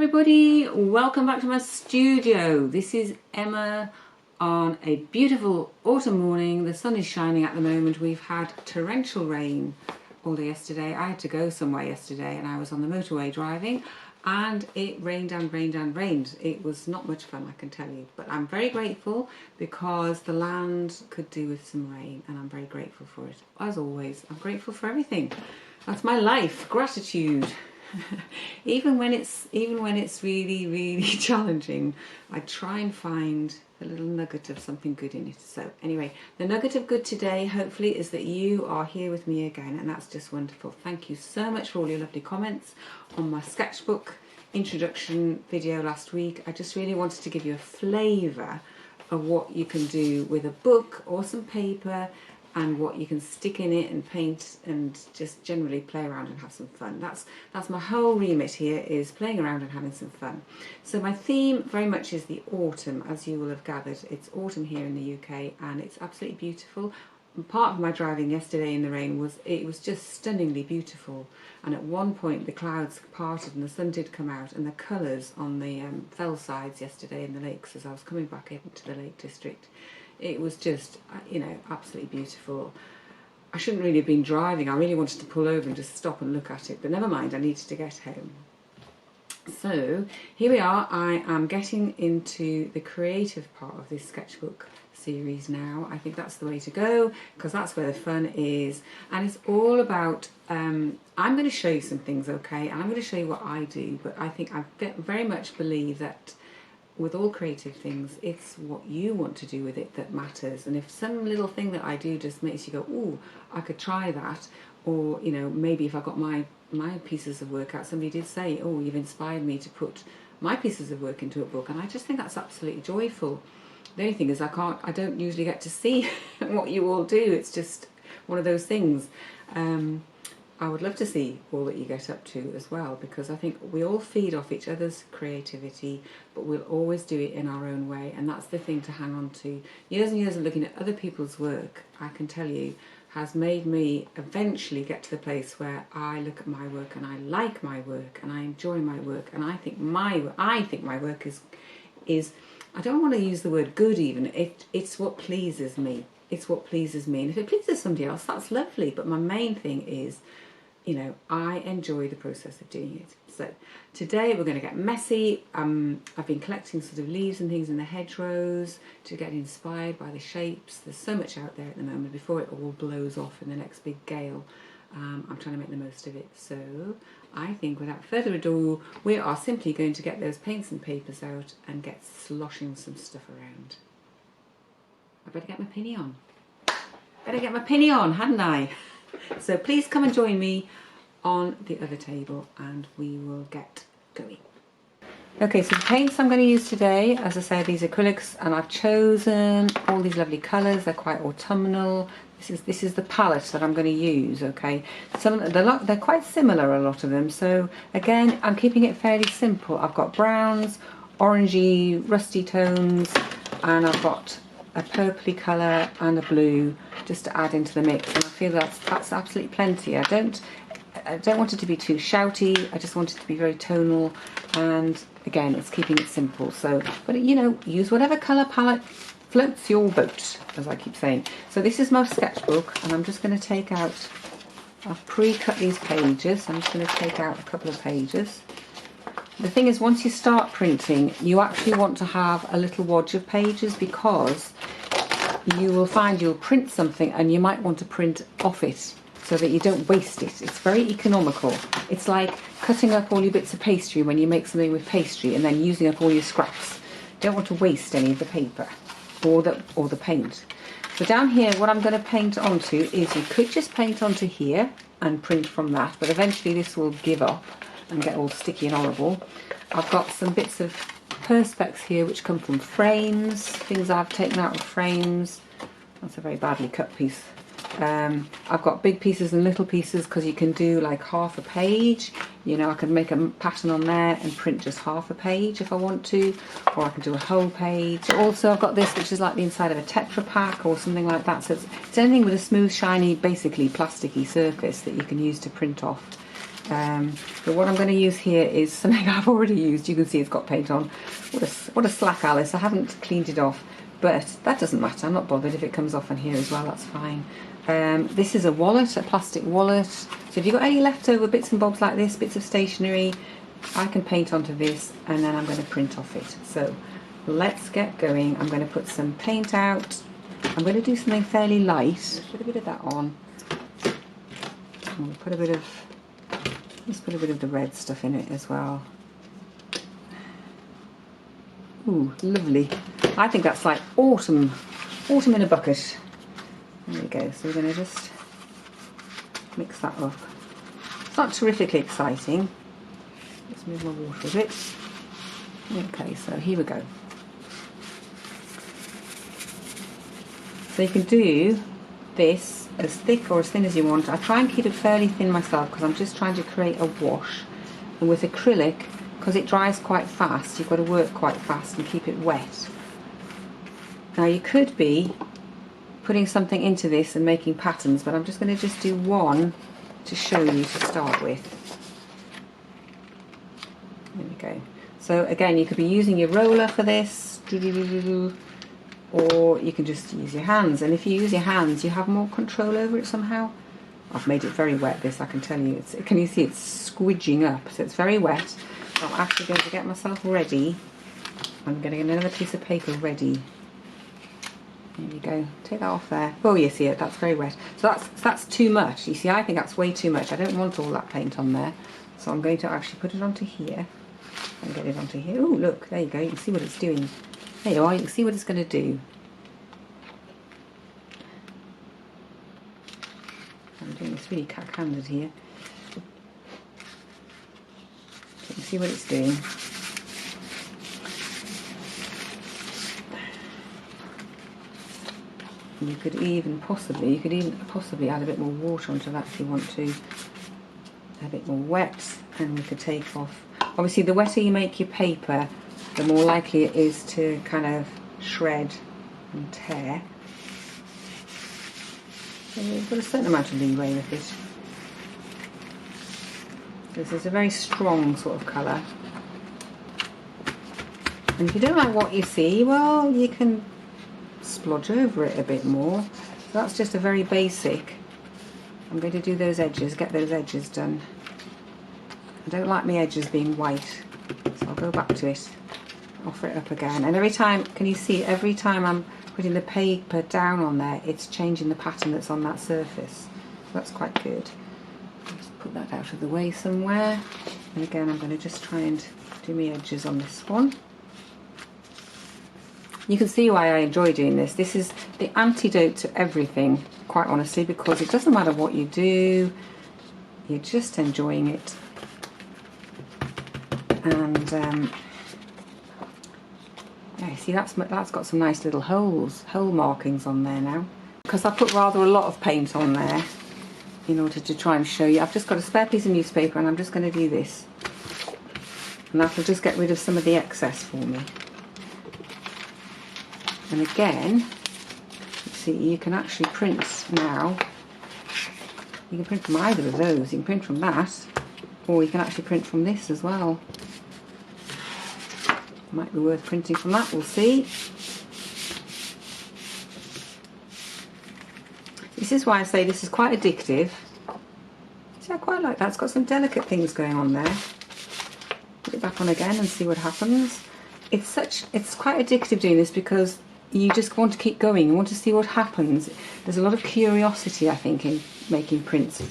everybody, welcome back to my studio. This is Emma on a beautiful autumn morning. The sun is shining at the moment. We've had torrential rain all day yesterday. I had to go somewhere yesterday and I was on the motorway driving and it rained and rained and rained. It was not much fun, I can tell you, but I'm very grateful because the land could do with some rain and I'm very grateful for it. As always, I'm grateful for everything. That's my life, gratitude. even when it's really challenging, I try and find a little nugget of something good in it. So anyway, the nugget of good today hopefully is that you are here with me again, and that's just wonderful. Thank you so much for all your lovely comments on my sketchbook introduction video last week. I just really wanted to give you a flavour of what you can do with a book or some paper and what you can stick in it and paint and just generally play around and have some fun. That's my whole remit here, is playing around and having some fun. So my theme very much is the autumn, as you will have gathered. It's autumn here in the UK and it's absolutely beautiful. And part of my driving yesterday in the rain was just stunningly beautiful, and at one point the clouds parted and the sun did come out, and the colours on the fell sides yesterday in the lakes as I was coming back into the Lake District, it was just, you know, absolutely beautiful. I shouldn't really have been driving. I really wanted to pull over and just stop and look at it, but never mind, I needed to get home. So here we are. I am getting into the creative part of this sketchbook series now. I think that's the way to go because that's where the fun is, and it's all about I'm going to show you some things, okay, and I'm going to show you what I do, but I think I very much believe that with all creative things, it's what you want to do with it that matters. And if some little thing that I do just makes you go, ooh, I could try that, or, you know, maybe if I got my pieces of work out, somebody did say, oh, you've inspired me to put my pieces of work into a book, and I just think that's absolutely joyful. The only thing is I don't usually get to see what you all do. It's just one of those things. I would love to see all that you get up to as well, because I think we all feed off each other's creativity, but we'll always do it in our own way, and that's the thing to hang on to. Years and years of looking at other people's work, I can tell you, has made me eventually get to the place where I look at my work and I like my work and I enjoy my work, and I think my work is I don't want to use the word good even. It's what pleases me. It's what pleases me, and if it pleases somebody else, that's lovely. But my main thing is, you know, I enjoy the process of doing it. So today we're going to get messy. I've been collecting sort of leaves and things in the hedgerows to get inspired by the shapes. There's so much out there at the moment before it all blows off in the next big gale. I'm trying to make the most of it. So I think without further ado, we are simply going to get those paints and papers out and get sloshing some stuff around. I better get my pinny on. Better get my pinny on, hadn't I? So please come and join me on the other table and we will get going. Okay, so the paints I'm going to use today, as I say, these acrylics, and I've chosen all these lovely colours. They're quite autumnal. This is the palette that I'm going to use, okay? They're quite similar, a lot of them. So again, I'm keeping it fairly simple. I've got browns, orangey, rusty tones, and I've got a purpley colour and a blue just to add into the mix, and I feel that's absolutely plenty. I don't want it to be too shouty. I just want it to be very tonal, and again, it's keeping it simple. So, but you know, use whatever colour palette floats your boat, as I keep saying. So this is my sketchbook, and I'm just going to take out, I've pre-cut these pages. I'm just going to take out a couple of pages. The thing is, once you start printing, you actually want to have a little wodge of pages, because you will find you'll print something and you might want to print off it so that you don't waste it. It's very economical. It's like cutting up all your bits of pastry when you make something with pastry and then using up all your scraps. You don't want to waste any of the paper or the paint. So down here, what I'm going to paint onto is, you could just paint onto here and print from that, but eventually this will give up and get all sticky and horrible. I've got some bits of perspex here which come from frames, things I've taken out of frames. That's a very badly cut piece. I've got big pieces and little pieces, because you can do like half a page. You know, I can make a pattern on there and print just half a page if I want to, or I can do a whole page. Also, I've got this which is like the inside of a Tetra Pak or something like that. So it's anything with a smooth, shiny, basically plasticky surface that you can use to print off. But what I'm going to use here is something I've already used. You can see it's got paint on. What a slack, Alice. I haven't cleaned it off, but that doesn't matter. I'm not bothered if it comes off on here as well, that's fine. This is a wallet, a plastic wallet. So if you've got any leftover bits and bobs like this, bits of stationery, I can paint onto this and then I'm going to print off it. So let's get going. I'm going to put some paint out. I'm going to do something fairly light. Put a bit of that on. And we'll put a bit of, let's put a bit of the red stuff in it as well. Ooh, lovely. I think that's like autumn in a bucket. There we go. So we're going to just mix that up. It's not terrifically exciting. Let's move my water a bit. Okay, so here we go. So you can do this as thick or as thin as you want. I try and keep it fairly thin myself because I'm just trying to create a wash. And with acrylic, because it dries quite fast, you've got to work quite fast and keep it wet. Now you could be putting something into this and making patterns, but I'm just going to just do one to show you to start with. There we go. So again, you could be using your roller for this, or you can just use your hands. And if you use your hands, you have more control over it somehow. I've made it very wet, this, I can tell you. Can you see it's squidging up? So it's very wet. I'm actually going to get myself ready. I'm going to get another piece of paper ready. There you go. Take that off there. Oh, you see it. That's very wet. So that's too much. You see, I think that's way too much. I don't want all that paint on there. So I'm going to actually put it onto here and get it onto here. Oh, look. There you go. You can see what it's doing. There you are. You can see what it's going to do. I'm doing this really cack-handed here. You can see what it's doing. You could even possibly add a bit more water onto that if you want to. A bit more wet, and we could take off. Obviously, the wetter you make your paper, the more likely it is to kind of shred and tear. So you've got a certain amount of leeway with it. This is a very strong sort of colour. And if you don't like what you see, well, you can splodge over it a bit more. So that's just a very basic. I'm going to do those edges, get those edges done. I don't like my edges being white, so I'll go back to it, offer it up again. And every time, can you see, every time I'm putting the paper down on there, it's changing the pattern that's on that surface. So that's quite good. Just put that out of the way somewhere. And again, I'm going to just try and do my edges on this one. You can see why I enjoy doing this. This is the antidote to everything, quite honestly, because it doesn't matter what you do, you're just enjoying it. And yeah, see, that's got some nice little hole markings on there now. Because I put rather a lot of paint on there in order to try and show you. I've just got a spare piece of newspaper and I'm just going to do this. And that'll just get rid of some of the excess for me. And again, see, you can actually print now. You can print from either of those. You can print from that, or you can actually print from this as well. Might be worth printing from that, we'll see. This is why I say this is quite addictive. See, I quite like that. It's got some delicate things going on there. Put it back on again and see what happens. It's quite addictive doing this because you just want to keep going. You want to see what happens. There's a lot of curiosity, I think, in making prints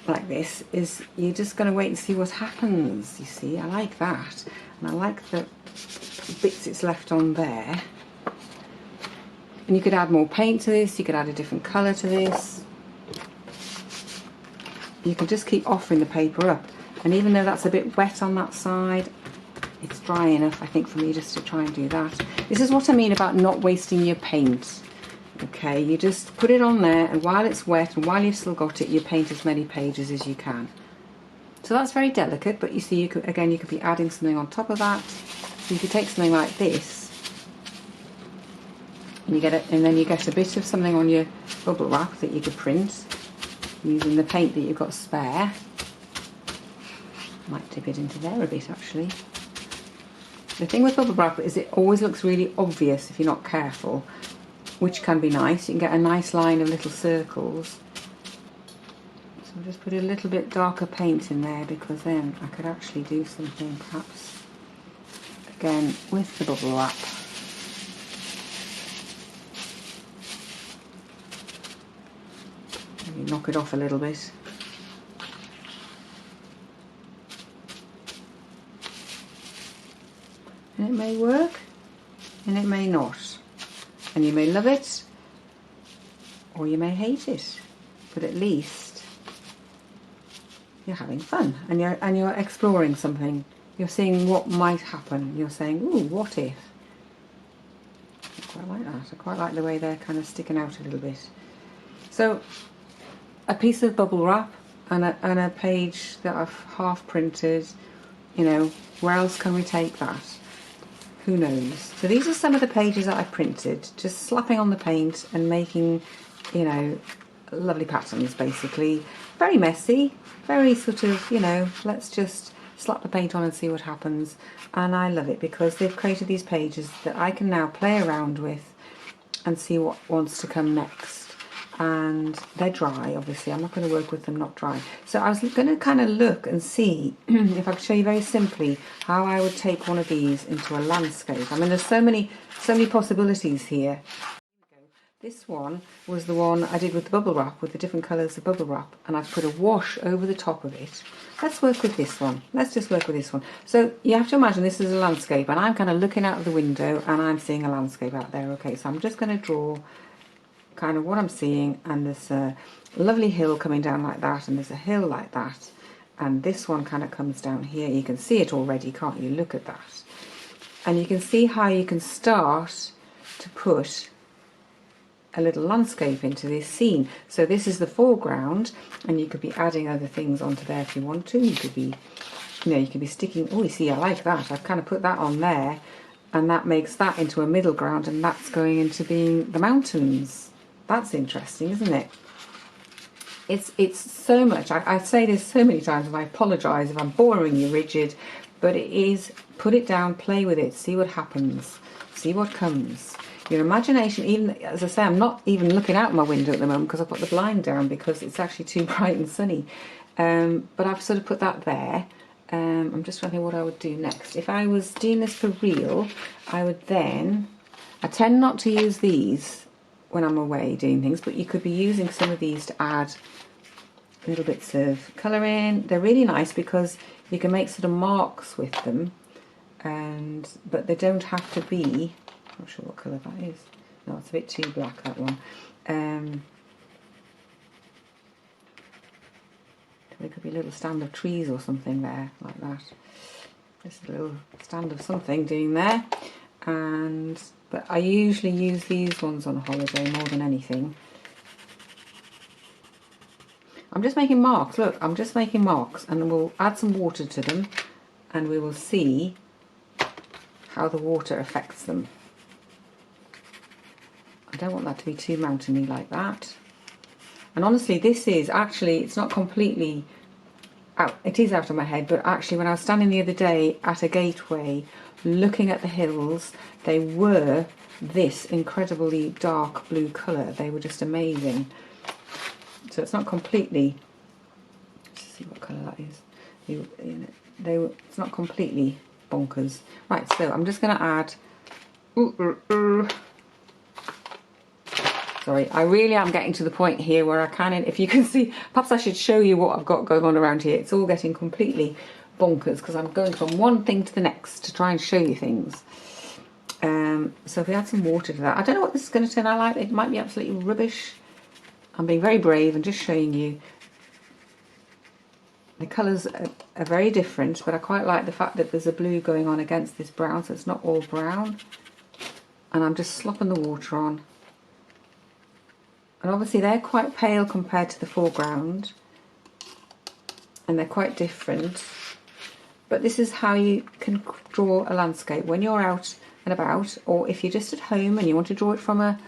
like this. Is you're just going to wait and see what happens. You see, I like that, and I like the bits it's left on there. And you could add more paint to this. You could add a different colour to this. You can just keep offering the paper up. And even though that's a bit wet on that side, it's dry enough, I think, for me just to try and do that. This is what I mean about not wasting your paint. Okay, you just put it on there, and while it's wet and while you've still got it, you paint as many pages as you can. So that's very delicate, but you see, you could, again, you could be adding something on top of that. So you could take something like this, and you get it, and then you get a bit of something on your bubble wrap that you could print using the paint that you've got spare. Might dip it into there a bit actually. The thing with bubble wrap is it always looks really obvious if you're not careful, which can be nice. You can get a nice line of little circles. So I'll just put a little bit darker paint in there, because then I could actually do something perhaps again with the bubble wrap. Maybe knock it off a little bit. And it may work and it may not. And you may love it or you may hate it. But at least you're having fun and you're exploring something. You're seeing what might happen. You're saying, ooh, what if? I quite like that. I quite like the way they're kind of sticking out a little bit. So a piece of bubble wrap and a page that I've half printed, you know, where else can we take that? Who knows? So these are some of the pages that I printed, just slapping on the paint and making, you know, lovely patterns basically. Very messy, very sort of, you know, let's just slap the paint on and see what happens. And I love it because they've created these pages that I can now play around with and see what wants to come next. And they're dry, obviously. I'm not going to work with them not dry. So I was going to kind of look and see if I could show you very simply how I would take one of these into a landscape. I mean, there's so many possibilities here. This one was the one I did with the bubble wrap, with the different colours of bubble wrap, and I've put a wash over the top of it. Let's work with this one. Let's just work with this one. So you have to imagine this is a landscape, and I'm kind of looking out of the window and I'm seeing a landscape out there. Okay, so I'm just going to draw kind of what I'm seeing, and there's a lovely hill coming down like that, and there's a hill like that, and this one kind of comes down here. You can see it already, can't you? Look at that. And you can see how you can start to put a little landscape into this scene. So this is the foreground, and you could be adding other things onto there if you want to. You could be, you know, you could be sticking, oh, you see, I like that. I've kind of put that on there, and that makes that into a middle ground, and that's going into being the mountains. That's interesting, isn't it? It's so much. I say this so many times, and I apologise if I'm boring you, Richard, but it is, put it down, play with it, see what happens, see what comes. Your imagination, even, as I say, I'm not even looking out my window at the moment because I've got the blind down because it's actually too bright and sunny. But I've sort of put that there. I'm just trying to think what I would do next. If I was doing this for real, I would then, I tend not to use these when I'm away doing things, but you could be using some of these to add little bits of colour in. They're really nice because you can make sort of marks with them, but they don't have to be, I'm not sure what colour that is. No, it's a bit too black, that one. There could be a little stand of trees or something there, like that. Just a little stand of something doing there. But I usually use these ones on holiday more than anything. I'm just making marks, look, I'm just making marks, and we'll add some water to them and we will see how the water affects them. I don't want that to be too mountainy like that. And honestly, this is actually, it's not completely out, it is out of my head, but actually when I was standing the other day at a gateway looking at the hills, they were this incredibly dark blue colour. They were just amazing. So it's not completely, let's see what colour that is. It's not completely bonkers. Right, so I'm just going to add, sorry, I really am getting to the point here where I can, if you can see, perhaps I should show you what I've got going on around here. It's all getting completely bonkers because I'm going from one thing to the next to try and show you things. So if we add some water to that, I don't know what this is going to turn out like. It might be absolutely rubbish. I'm being very brave and just showing you. The colours are very different, but I quite like the fact that there's a blue going on against this brown, so it's not all brown. And I'm just slopping the water on. And obviously they're quite pale compared to the foreground, and they're quite different. But this is how you can draw a landscape when you're out and about, or if you're just at home and you want to draw it from a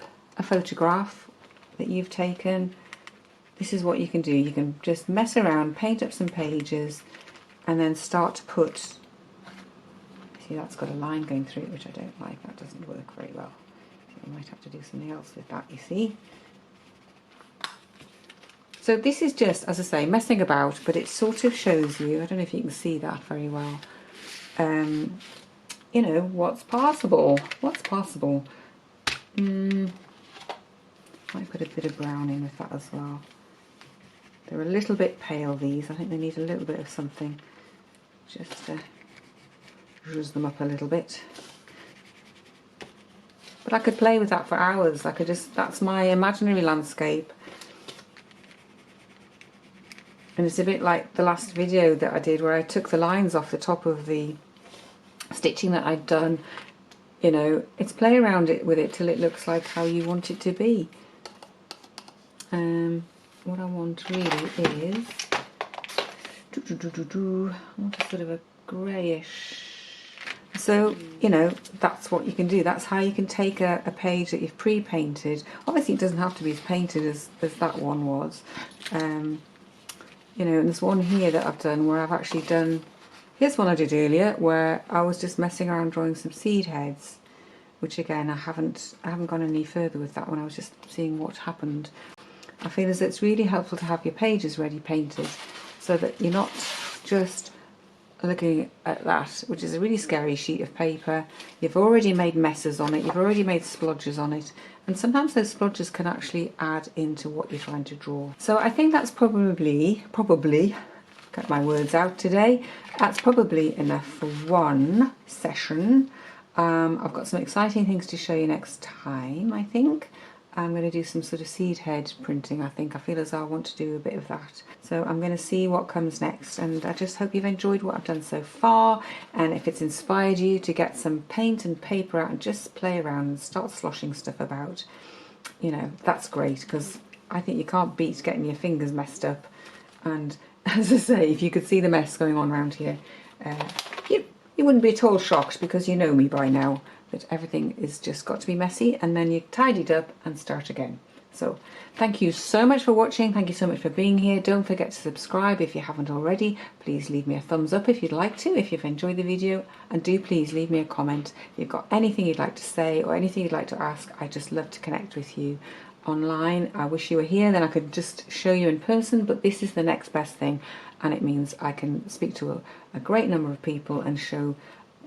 photograph that you've taken. This is what you can do. You can just mess around, paint up some pages, and then start to put, see that's got a line going through it which I don't like, that doesn't work very well. I might have to do something else with that, you see. So this is just, as I say, messing about, but it sort of shows you, I don't know if you can see that very well, you know, what's possible. What's possible. Might put a bit of brown in with that as well. They're a little bit pale, these. I think they need a little bit of something just to zhuzh them up a little bit. But I could play with that for hours. I could just, that's my imaginary landscape. And it's a bit like the last video that I did where I took the lines off the top of the stitching that I'd done. You know, it's play around it with it till it looks like how you want it to be. What I want really is, I want a sort of a greyish. So, you know, that's what you can do. That's how you can take a page that you've pre-painted. Obviously it doesn't have to be as painted as that one was. You know, and there's one here that I've done where I've actually done, here's one I did earlier where I was just messing around drawing some seed heads, which again I haven't gone any further with that one. I was just seeing what happened. I feel as it's really helpful to have your pages ready painted so that you're not just looking at that, which is a really scary sheet of paper. You've already made messes on it, you've already made splodges on it, and sometimes those splodges can actually add into what you're trying to draw. So I think that's probably, get my words out today, that's probably enough for one session. I've got some exciting things to show you next time, I think. I'm going to do some sort of seed head printing, I think. I feel as though I want to do a bit of that. So I'm going to see what comes next, and I just hope you've enjoyed what I've done so far, and if it's inspired you to get some paint and paper out and just play around and start sloshing stuff about, you know, that's great, because I think you can't beat getting your fingers messed up. And as I say, if you could see the mess going on around here, you wouldn't be at all shocked, because you know me by now. That everything is just got to be messy, and then you tidy it up and start again. So thank you so much for watching, thank you so much for being here. Don't forget to subscribe if you haven't already. Please leave me a thumbs up if you'd like to, if you've enjoyed the video, and do please leave me a comment if you've got anything you'd like to say or anything you'd like to ask. I just love to connect with you online. I wish you were here, then I could just show you in person, but this is the next best thing, and it means I can speak to a great number of people and show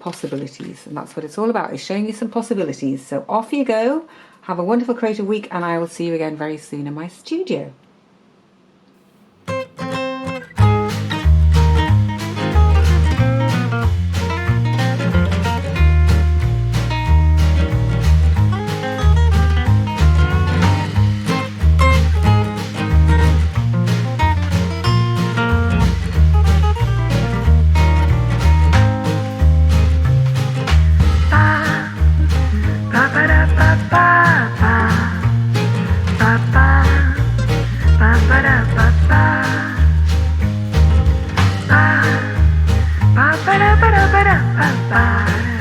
possibilities, and that's what it's all about, is showing you some possibilities. So off you go, have a wonderful creative week, and I will see you again very soon in my studio. Ba ba da ba da ba da ba ba.